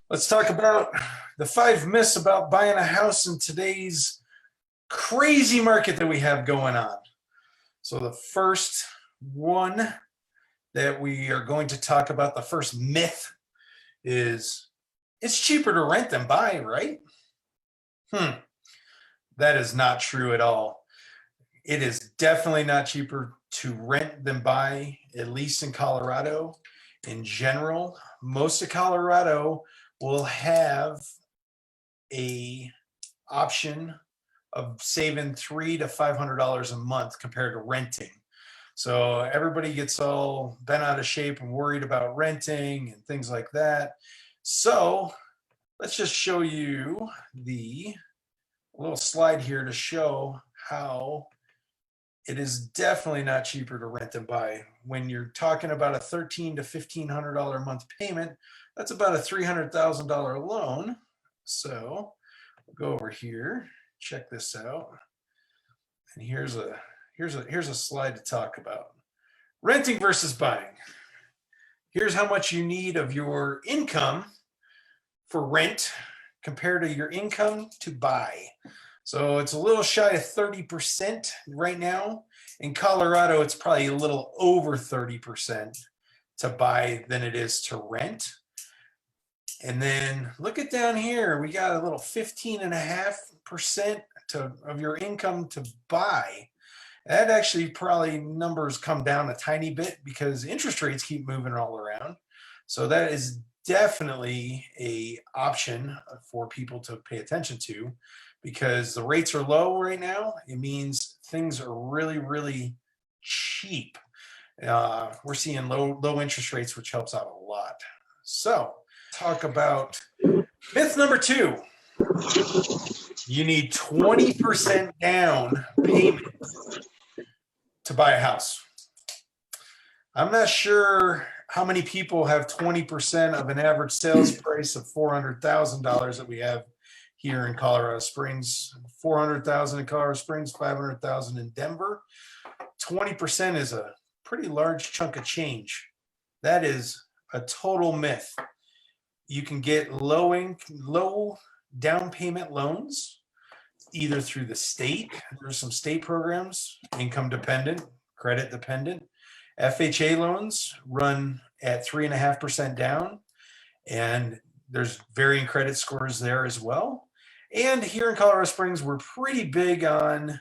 Let's talk about the 5 myths about buying a house in today's crazy market that we have going on. So, the first one that we are going to talk about, the first myth, is it's cheaper to rent than buy, right? Hmm, that is not true at all. It is definitely not cheaper to rent than buy, at least in Colorado. In general, most of Colorado will have a option of saving $300 to $500 a month compared to renting. So everybody gets all bent out of shape and worried about renting and things like that. So let's just show you the little slide here to show how it is definitely not cheaper to rent than buy. When you're talking about a $1,300 to $1,500 a month payment, that's about a $300,000 loan. So we'll go over here, check this out, and here's a slide to talk about renting versus buying. Here's how much you need of your income for rent compared to your income to buy. So it's a little shy of 30% right now. In Colorado, it's probably a little over 30% to buy than it is to rent. And then look at down here, we got a little 15.5% of your income to buy. That actually probably numbers come down a tiny bit because interest rates keep moving all around. So that is definitely a option for people to pay attention to, because the rates are low right now. It means things are really, really cheap. We're seeing low interest rates, which helps out a lot. So talk about myth number 2. You need 20% down payment to buy a house. I'm not sure how many people have 20% of an average sales price of $400,000 that we have here in Colorado Springs. 400,000 in Colorado Springs, 500,000 in Denver. 20% is a pretty large chunk of change. That is a total myth. You can get low down payment loans either through the state. There's some state programs, income dependent, credit dependent. FHA loans run at 3.5% down, and there's varying credit scores there as well. And here in Colorado Springs, we're pretty big on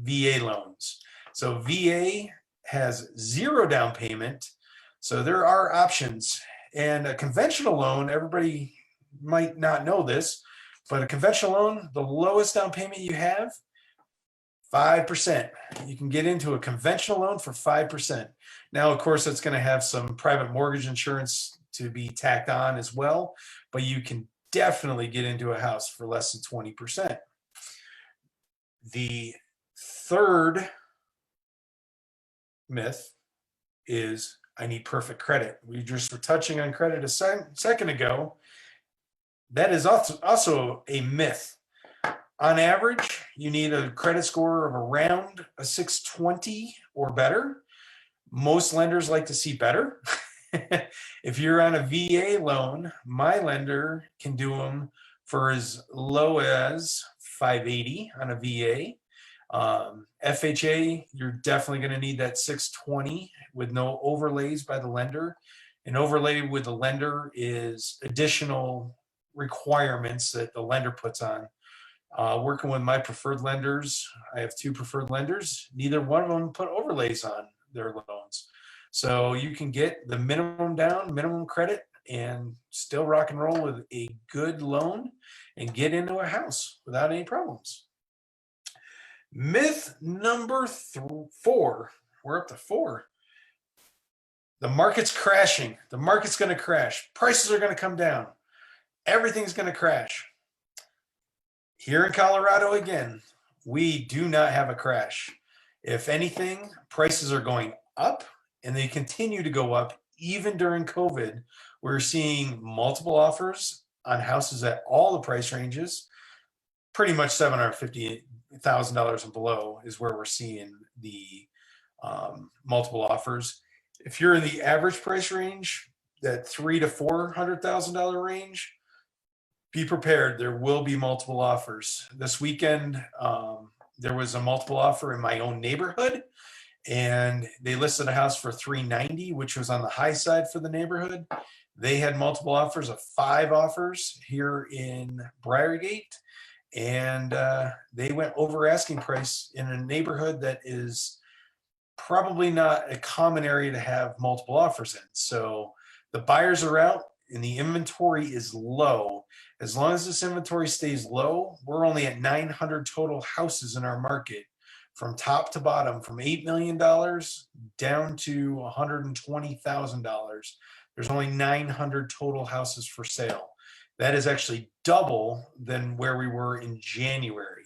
VA loans. So VA has 0 down payment. So there are options. And a conventional loan, everybody might not know this, but a conventional loan, the lowest down payment you have, 5%. You can get into a conventional loan for 5%. Now, of course, that's going to have some private mortgage insurance to be tacked on as well, but you can definitely get into a house for less than 20%. The third myth is I need perfect credit. We just were touching on credit a second ago. That is also a myth. On average, you need a credit score of around a 620 or better. Most lenders like to see better. If you're on a VA loan, my lender can do them for as low as 580 on a VA. FHA, you're definitely going to need that 620 with no overlays by the lender. An overlay with the lender is additional requirements that the lender puts on. Working with my preferred lenders, I have 2 preferred lenders. Neither one of them put overlays on their loans. So you can get the minimum down, minimum credit, and still rock and roll with a good loan and get into a house without any problems. Myth number 4. We're up to 4. The market's crashing. The market's going to crash. Prices are going to come down. Everything's going to crash. Here in Colorado, again, we do not have a crash. If anything, prices are going up, and they continue to go up even during COVID. We're seeing multiple offers on houses at all the price ranges. Pretty much $750,000 and below is where we're seeing the multiple offers. If you're in the average price range, that $300,000 to $400,000 range, be prepared. There will be multiple offers. This weekend, there was a multiple offer in my own neighborhood, and they listed a house for 390, which was on the high side for the neighborhood. They had multiple offers of 5 offers here in Briargate, and they went over asking price in a neighborhood that is probably not a common area to have multiple offers in. So the buyers are out and the inventory is low. As long as this inventory stays low, we're only at 900 total houses in our market from top to bottom, from $8 million down to $120,000. There's only 900 total houses for sale. That is actually double than where we were in January.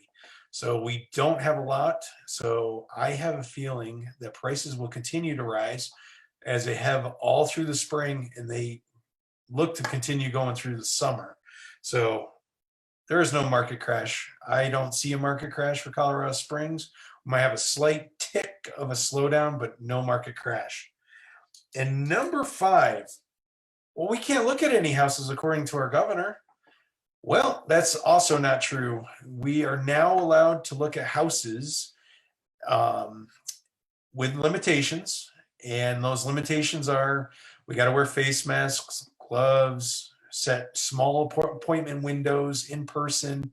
So we don't have a lot. So I have a feeling that prices will continue to rise as they have all through the spring, and they look to continue going through the summer. So there is no market crash. I don't see a market crash for Colorado Springs. We might have a slight tick of a slowdown, but no market crash. And number 5, well, we can't look at any houses according to our governor. Well, that's also not true. We are now allowed to look at houses with limitations, and those limitations are we got to wear face masks, gloves, set small appointment windows in person,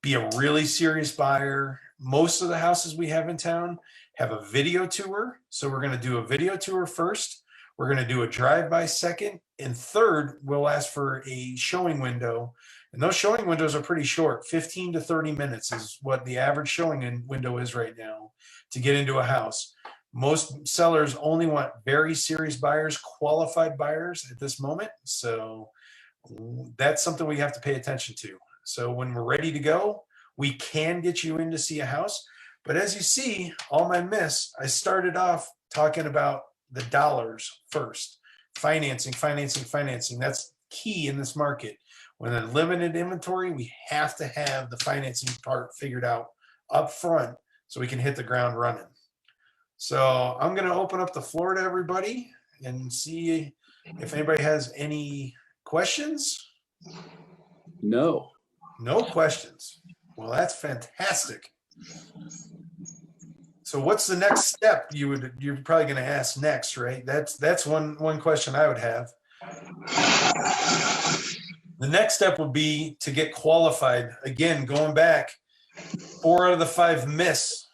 be a really serious buyer. Most of the houses we have in town have a video tour. So we're going to do a video tour first. We're going to do a drive-by second. And third, we'll ask for a showing window. And those showing windows are pretty short. 15 to 30 minutes is what the average showing window is right now to get into a house. Most sellers only want very serious buyers, qualified buyers at this moment. So that's something we have to pay attention to. So when we're ready to go, we can get you in to see a house. But as you see, all my myths, I started off talking about the dollars first. Financing, financing, financing. That's key in this market. When a limited inventory, we have to have the financing part figured out up front so we can hit the ground running. So I'm going to open up the floor to everybody and see if anybody has any questions. No. No questions. Well, that's fantastic. So what's the next step you're probably going to ask next, right? That's one question I would have. The next step would be to get qualified. Again, going back, 4 out of the 5 myths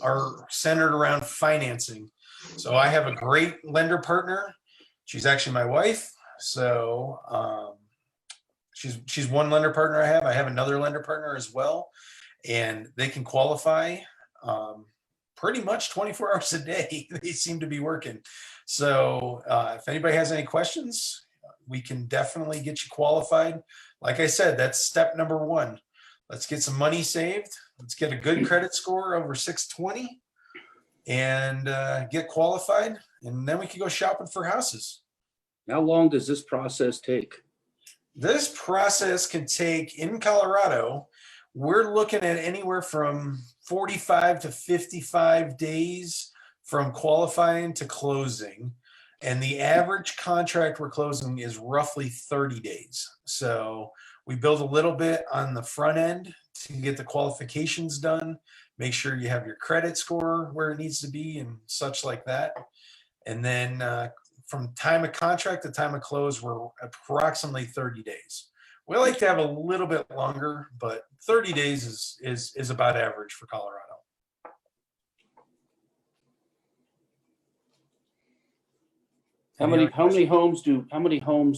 are centered around financing. So I have a great lender partner. She's actually my wife. So she's one lender partner I have. I have another lender partner as well, and they can qualify pretty much 24 hours a day. They seem to be working. So if anybody has any questions, we can definitely get you qualified. Like I said, that's step number 1. Let's get some money saved. Let's get a good credit score over 620 and get qualified. And then we can go shopping for houses. How long does this process take? This process can take, in Colorado, we're looking at anywhere from 45 to 55 days from qualifying to closing. And the average contract we're closing is roughly 30 days. So we build a little bit on the front end to get the qualifications done, make sure you have your credit score where it needs to be and such like that. And then from time of contract to time of close, we're approximately 30 days. We like to have a little bit longer, but 30 days is about average for Colorado. How many homes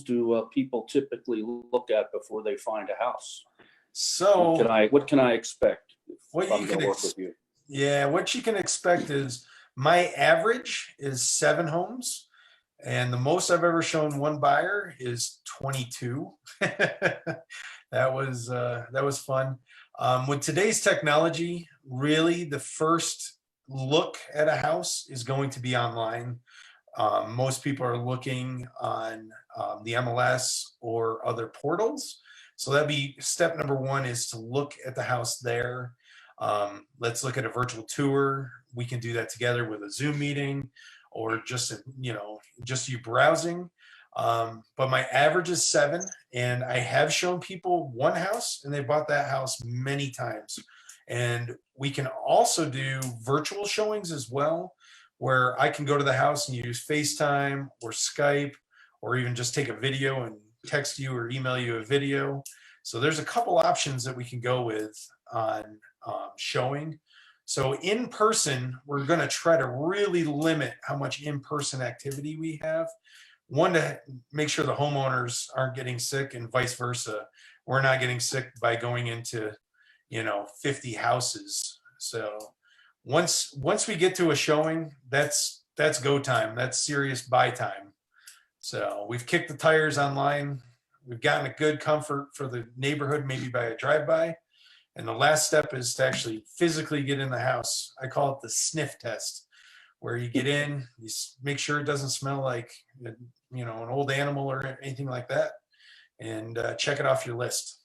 do people typically look at before they find a house? So what can I expect if I'm going to work with you? Yeah, what you can expect is my average is 7 homes, and the most I've ever shown one buyer is 22. That was fun. With today's technology, really the first look at a house is going to be online. Most people are looking on the MLS or other portals. So that'd be step number 1 is to look at the house there. Let's look at a virtual tour. We can do that together with a Zoom meeting, or just, just you browsing. But my average is 7, and I have shown people one house and they bought that house many times. And we can also do virtual showings as well, where I can go to the house and use FaceTime or Skype, or even just take a video and text you or email you a video. So there's a couple options that we can go with on showing. So in person, we're going to try to really limit how much in-person activity we have. One, to make sure the homeowners aren't getting sick, and vice versa. We're not getting sick by going into, 50 houses. So once we get to a showing, that's go time. That's serious buy time. So we've kicked the tires online. We've gotten a good comfort for the neighborhood, maybe by a drive-by. And the last step is to actually physically get in the house. I call it the sniff test, where you get in, you make sure it doesn't smell like, an old animal or anything like that, and check it off your list.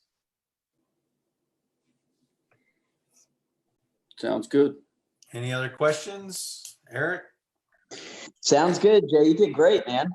Sounds good. Any other questions, Eric? Sounds good, Jay. You did great, man.